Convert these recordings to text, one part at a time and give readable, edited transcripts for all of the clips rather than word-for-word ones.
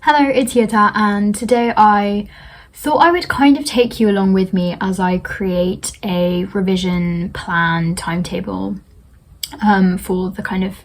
Hello, it's Jeta, and today I thought I would kind of take you along with me as I create a revision plan timetable for the kind of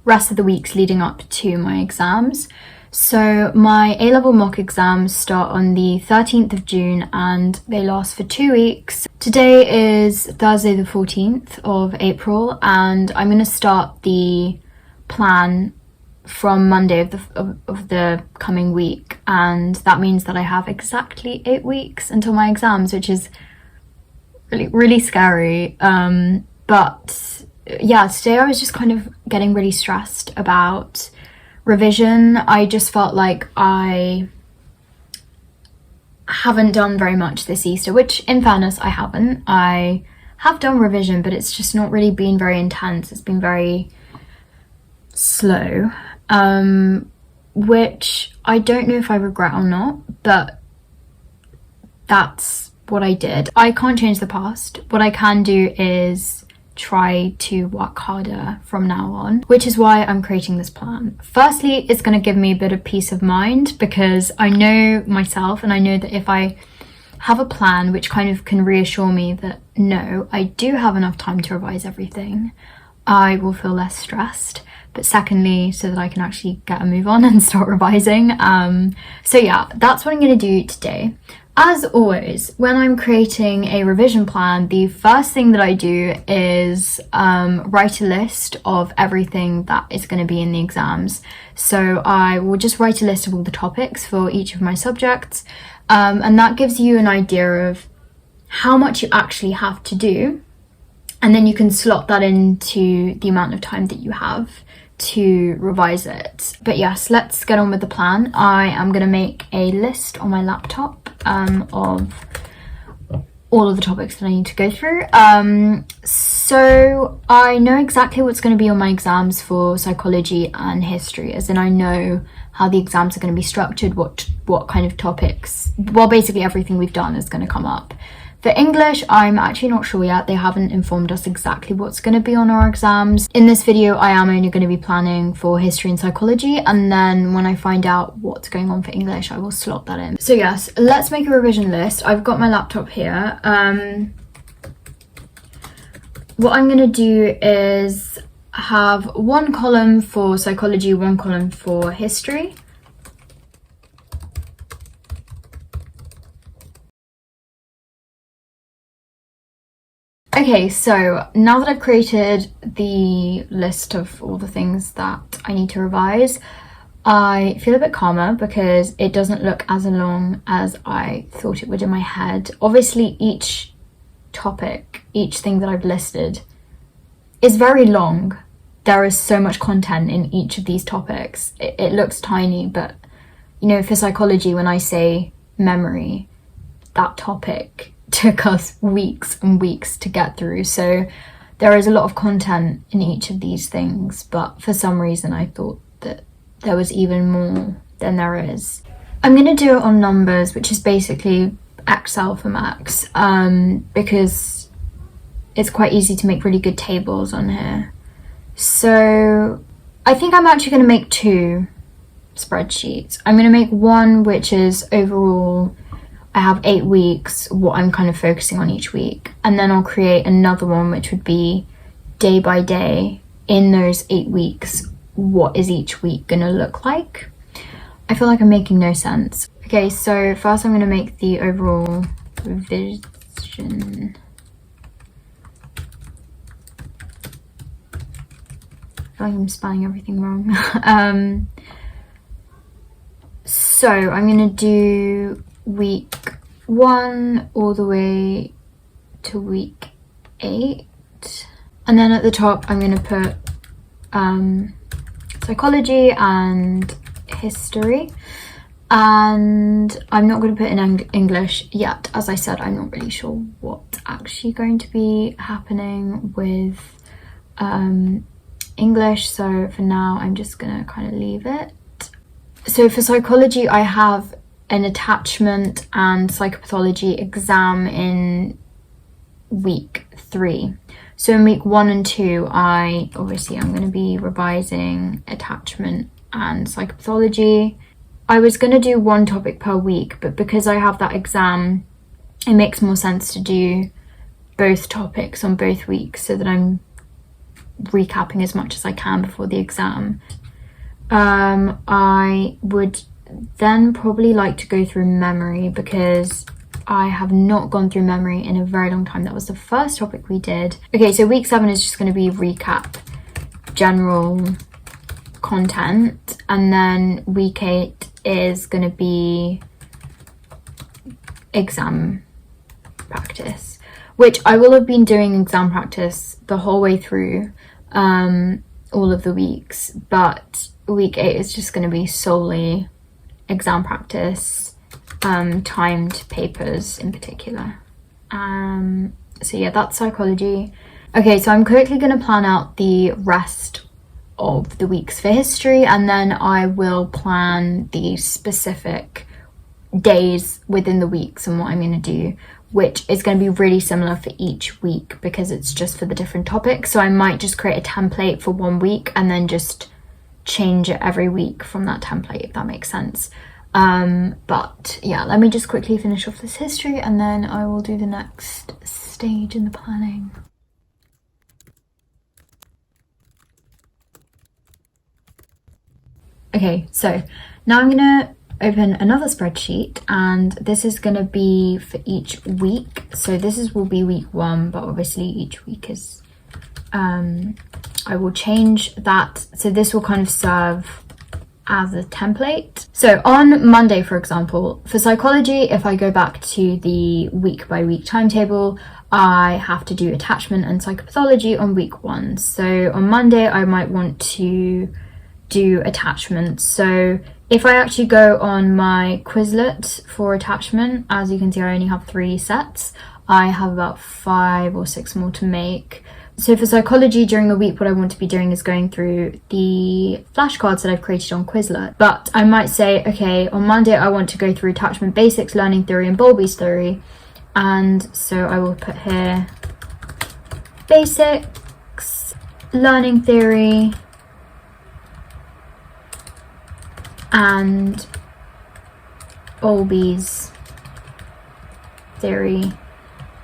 rest of the weeks leading up to my exams. So my A-level mock exams start on the 13th of June and they last for 2 weeks. Today is Thursday the 14th of April and I'm going to start the plan from Monday of the coming week, and that means that I have exactly 8 weeks until my exams, which is really scary. But yeah, today I was just kind of getting really stressed about revision. I just felt like I haven't done very much this Easter, which in fairness I haven't. I have done revision, but it's just not really been very intense. It's been very slow, which I don't know if I regret or not, but that's what I did. I can't change the past. What I can do is try to work harder from now on, which is why I'm creating this plan. Firstly, it's going to give me a bit of peace of mind because I know myself and I know that if I have a plan which kind of can reassure me that no, I do have enough time to revise everything, I will feel less stressed. But secondly, so that I can actually get a move on and start revising. So yeah, that's what I'm going to do today. As always, when I'm creating a revision plan, the first thing that I do is write a list of everything that is going to be in the exams. So I will just write a list of all the topics for each of my subjects. And that gives you an idea of how much you actually have to do. And then you can slot that into the amount of time that you have to revise it. But yes, let's get on with the plan. I am going to make a list on my laptop of all of the topics that I need to go through. So I know exactly what's going to be on my exams for psychology and history, as in I know how the exams are going to be structured, what kind of topics, well, basically everything we've done is going to come up. For English, I'm actually not sure yet. They haven't informed us exactly what's going to be on our exams. In this video, I am only going to be planning for history and psychology, and then when I find out what's going on for English, I will slot that in. So yes, let's make a revision list. I've got my laptop here. What I'm going to do is have one column for psychology, one column for history. Okay, so now that I've created the list of all the things that I need to revise, I feel a bit calmer because it doesn't look as long as I thought it would in my head. Obviously, each topic, each thing that I've listed is very long. There is so much content in each of these topics. It looks tiny, but you know, for psychology, when I say memory, that topic took us weeks and weeks to get through. So there is a lot of content in each of these things, but for some reason I thought that there was even more than there is. I'm going to do it on numbers, which is basically Excel for Macs, because it's quite easy to make really good tables on here. So I think I'm actually going to make 2 spreadsheets. I'm going to make one which is overall I have 8 weeks, what I'm kind of focusing on each week. And then I'll create another one, which would be day by day in those 8 weeks. What is each week gonna look like? I feel like I'm making no sense. Okay, so first I'm gonna make the overall revision. I feel like I'm spelling everything wrong. So I'm gonna do week 1 all the way to week 8, and then at the top I'm going to put psychology and history, and I'm not going to put in English yet. As I said, I'm not really sure what's actually going to be happening with English, so for now I'm just going to kind of leave it. So for psychology, I have an attachment and psychopathology exam in week 3. So in week 1 and 2, I'm going to be revising attachment and psychopathology. I was going to do one topic per week, but because I have that exam, it makes more sense to do both topics on both weeks so that I'm recapping as much as I can before the exam. I would then probably like to go through memory, because I have not gone through memory in a very long time. That was the first topic we did. Okay, so week 7 is just going to be recap, general content, and then week 8 is going to be exam practice, which I will have been doing exam practice the whole way through all of the weeks, but week 8 is just going to be solely exam practice, timed papers in particular. So yeah, that's psychology. Okay, so I'm quickly going to plan out the rest of the weeks for history, and then I will plan the specific days within the weeks and what I'm going to do, which is going to be really similar for each week because it's just for the different topics. So I might just create a template for one week and then just change it every week from that template, if that makes sense. But yeah, let me just quickly finish off this history and then I will do the next stage in the planning. Okay, so now I'm gonna open another spreadsheet, and this is gonna be for each week. So this will be week 1, but obviously each week is, I will change that. So this will kind of serve as a template. So on Monday, for example, for psychology, if I go back to the week by week timetable, I have to do attachment and psychopathology on week 1. So on Monday, I might want to do attachments. So if I actually go on my Quizlet for attachment, as you can see, I only have 3 sets. I have about 5 or 6 more to make. So for psychology during the week, what I want to be doing is going through the flashcards that I've created on Quizlet. But I might say, okay, on Monday, I want to go through attachment basics, learning theory, and Bowlby's theory. And so I will put here basics, learning theory, and Bowlby's theory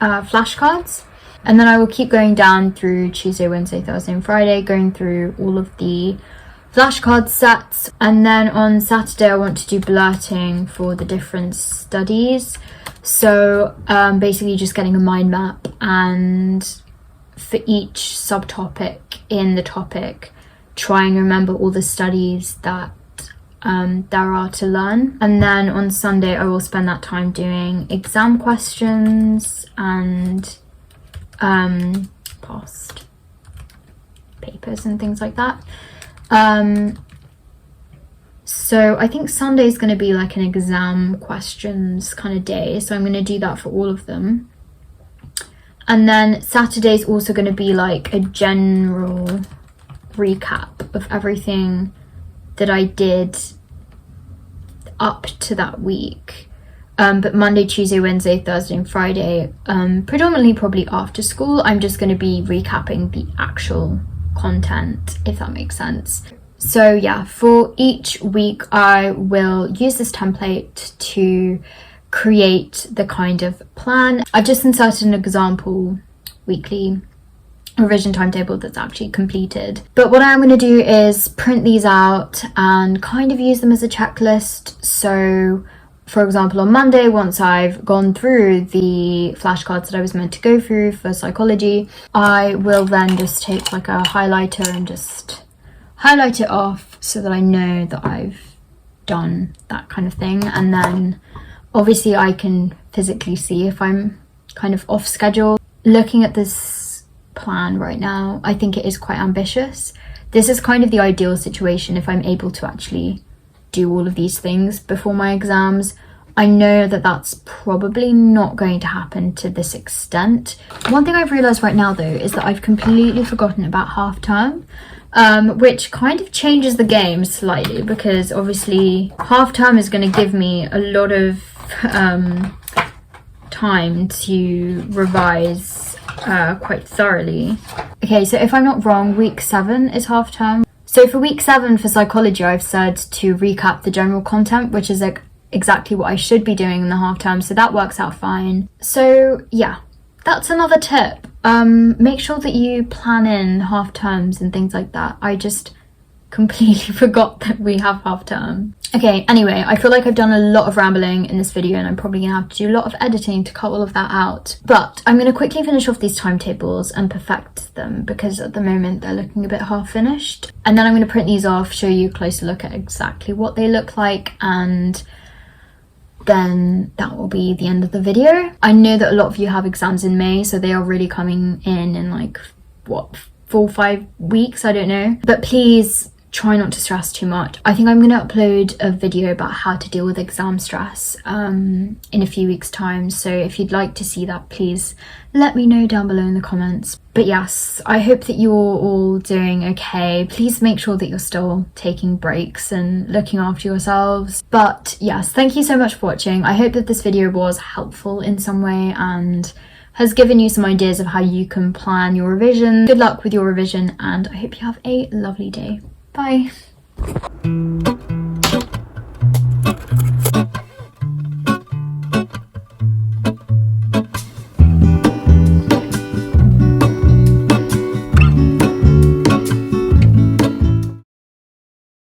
flashcards. And then I will keep going down through Tuesday, Wednesday, Thursday, and Friday, going through all of the flashcard sets. And then on Saturday, I want to do blurting for the different studies. So basically just getting a mind map, and for each subtopic in the topic, try and remember all the studies that there are to learn. And then on Sunday, I will spend that time doing exam questions and past papers and things like that. So I think Sunday is going to be like an exam questions kind of day, so I'm going to do that for all of them. And then Saturday is also going to be like a general recap of everything that I did up to that week. But Monday, Tuesday, Wednesday, Thursday, and Friday, predominantly probably after school, I'm just going to be recapping the actual content, if that makes sense. So yeah, for each week, I will use this template to create the kind of plan. I've just inserted an example weekly revision timetable that's actually completed. But what I'm going to do is print these out and kind of use them as a checklist. So for example, on Monday, once I've gone through the flashcards that I was meant to go through for psychology, I will then just take like a highlighter and just highlight it off so that I know that I've done that kind of thing. And then obviously I can physically see if I'm kind of off schedule. Looking at this plan right now, I think it is quite ambitious. This is kind of the ideal situation if I'm able to actually do all of these things before my exams. I know that that's probably not going to happen to this extent. One thing I've realized right now though is that I've completely forgotten about half term, which kind of changes the game slightly, because obviously half term is going to give me a lot of time to revise quite thoroughly. Okay, so if I'm not wrong, week 7 is half term. So for week 7 for psychology, I've said to recap the general content, which is like exactly what I should be doing in the half term, so that works out fine. So yeah, that's another tip. Make sure that you plan in half terms and things like that. I just completely forgot that we have half term. Okay, anyway, I feel like I've done a lot of rambling in this video and I'm probably gonna have to do a lot of editing to cut all of that out. But I'm gonna quickly finish off these timetables and perfect them because at the moment they're looking a bit half finished. And then I'm gonna print these off, show you a closer look at exactly what they look like, and then that will be the end of the video. I know that a lot of you have exams in May, so they are really coming in like, what, 4 or 5 weeks, I don't know. But please try not to stress too much. I think I'm going to upload a video about how to deal with exam stress in a few weeks time, so if you'd like to see that, please let me know down below in the comments. But yes, I hope that you're all doing okay. Please make sure that you're still taking breaks and looking after yourselves. But yes, thank you so much for watching. I hope that this video was helpful in some way and has given you some ideas of how you can plan your revision. Good luck with your revision, and I hope you have a lovely day. Bye.